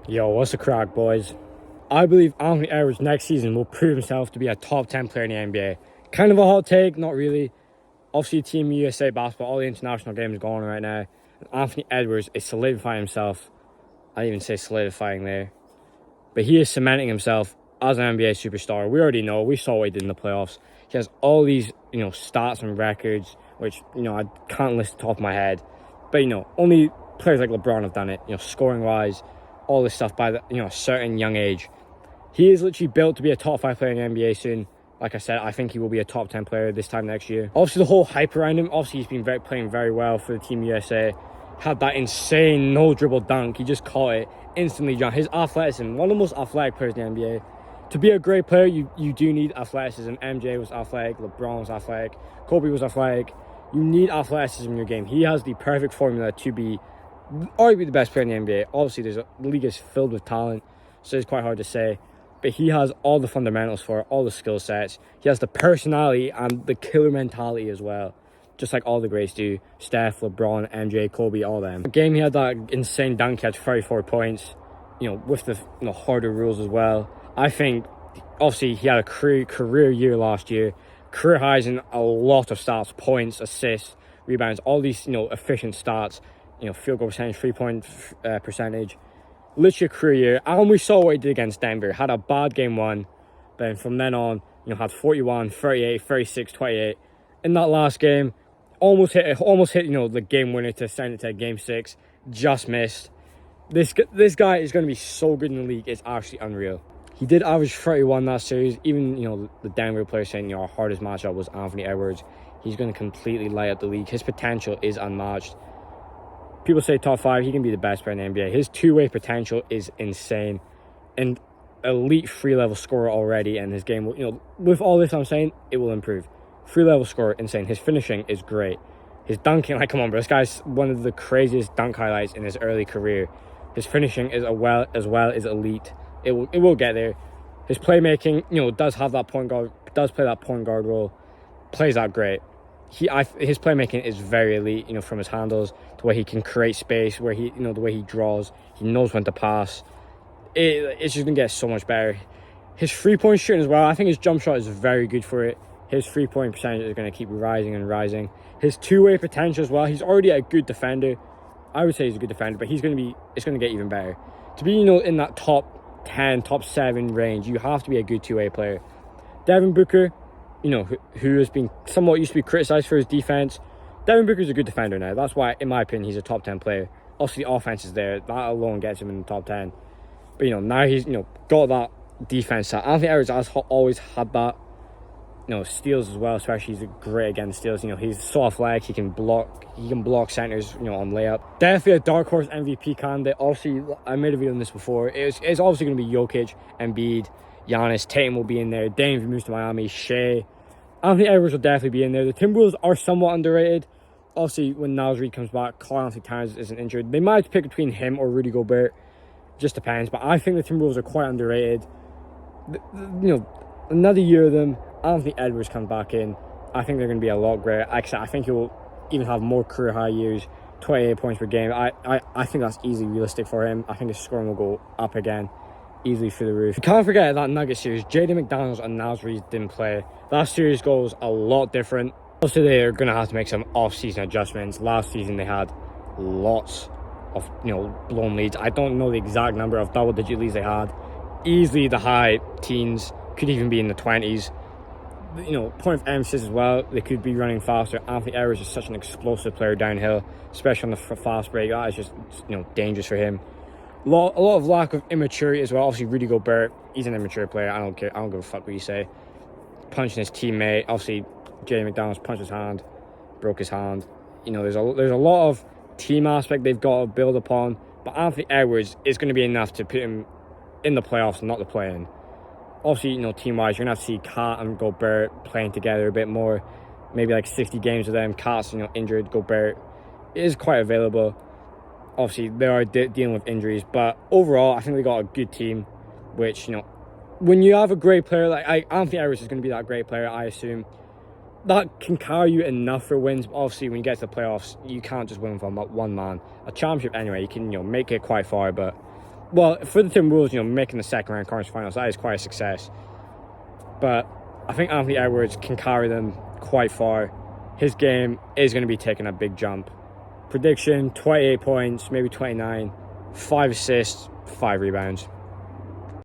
Yo, what's the crack, boys? I believe Anthony Edwards next season will prove himself to be a top 10 player in the NBA. Kind of a hot take, not really. Obviously, Team USA basketball, all the international games going on right now. Anthony Edwards is solidifying himself. I didn't even say solidifying there. But he is cementing himself as an NBA superstar. We already know. We saw what he did in the playoffs. He has all these, stats and records, which, I can't list the top of my head. But, only players like LeBron have done it, scoring-wise, all this stuff by a certain young age. He is literally built to be a top 5 player in the NBA soon. Like I said, I think he will be a top 10 player this time next year. Obviously, the whole hype around him, he's been playing very well for the Team USA. Had that insane no-dribble dunk. He just caught it instantly. His athleticism, one of the most athletic players in the NBA. To be a great player, you do need athleticism. MJ was athletic. LeBron was athletic. Kobe was athletic. You need athleticism in your game. He has the perfect formula to be arguably the best player in the NBA. Obviously, the league is filled with talent, so it's quite hard to say. But he has all the fundamentals for it, all the skill sets. He has the personality and the killer mentality as well, just like all the greats do. Steph, LeBron, MJ, Kobe, all them. The game, he had that insane dunk catch, 34 points, with the harder rules as well. I think, obviously, he had a career year last year. Career highs in a lot of stats, points, assists, rebounds, all these, efficient stats. Field goal percentage, 3-point percentage. Literally a career year. And we saw what he did against Denver. Had a bad game one. Then from then on, had 41, 38, 36, 28. In that last game, almost hit, the game winner to send it to game 6. Just missed. This guy is going to be so good in the league. It's actually unreal. He did average 31 that series. Even, the Denver player saying, our hardest matchup was Anthony Edwards. He's going to completely light up the league. His potential is unmatched. People say top 5, he can be the best player in the NBA. His two-way potential is insane. And elite free-level scorer already, and his game will, with all this I'm saying, it will improve. Free-level scorer, insane. His finishing is great. His dunking, come on, bro. This guy's one of the craziest dunk highlights in his early career. His finishing is as well as elite. It will get there. His playmaking, does have that point guard, does play that point guard role. Plays that great. His playmaking is very elite, from his handles to where he can create space, where he, the way he draws, he knows when to pass. It's just going to get so much better. His 3-point shooting as well, I think his jump shot is very good for it. His 3-point percentage is going to keep rising and rising. His two-way potential as well, he's already a good defender. I would say he's a good defender, but it's going to get even better. To be, in that top 10, top 7 range, you have to be a good two-way player. Devin Booker, who has been somewhat used to be criticised for his defense. Devin Booker's a good defender now. That's why, in my opinion, he's a top 10 player. Obviously, the offense is there. That alone gets him in the top 10. But, now he's, got that defense. Anthony Edwards has always had that. Steals as well, especially he's great against steals. He's so athletic. He can block centers, on layup. Definitely a dark horse MVP candidate. Obviously, I made a video on this before. It's obviously going to be Jokic, Embiid, Giannis, Tatum will be in there. Dame if he moves to Miami, Shea. Anthony Edwards will definitely be in there. The Timberwolves are somewhat underrated. Obviously, when Naz Reid comes back, Karl-Anthony Towns isn't injured. They might pick between him or Rudy Gobert. Just depends. But I think the Timberwolves are quite underrated. Another year of them, Anthony Edwards comes back in. I think they're going to be a lot greater. Like I said, I think he'll even have more career high years. 28 points per game. I think that's easily realistic for him. I think his scoring will go up again. Easily through the roof. You can't forget that Nuggets series. Jaden McDaniels and Naz Reid didn't play. That series goes a lot different. Also, they're going to have to make some off-season adjustments. Last season, they had lots of, blown leads. I don't know the exact number of double-digit leads they had. Easily the high teens, could even be in the 20s. Point of emphasis as well, they could be running faster. Anthony Edwards is such an explosive player downhill, especially on the fast break. That is just, dangerous for him. A lot of lack of immaturity as well. Obviously, Rudy Gobert, he's an immature player. I don't care. I don't give a fuck what you say. Punching his teammate. Obviously, Jay McDaniels punched his hand, broke his hand. There's a lot of team aspect they've got to build upon. But Anthony Edwards is going to be enough to put him in the playoffs and not the play-in. Obviously, team-wise, you're going to have to see Kat and Gobert playing together a bit more. Maybe like 60 games with them. Kat's, injured. Gobert is quite available. Obviously, they are dealing with injuries, but overall, I think they got a good team, which, when you have a great player, like Anthony Edwards is going to be that great player, I assume, that can carry you enough for wins. But obviously, when you get to the playoffs, you can't just win from one man. A championship, anyway, you can, make it quite far, but well, for the Timberwolves, making the second round conference finals, that is quite a success. But I think Anthony Edwards can carry them quite far. His game is going to be taking a big jump. Prediction, 28 points, maybe 29, 5 assists, 5 rebounds.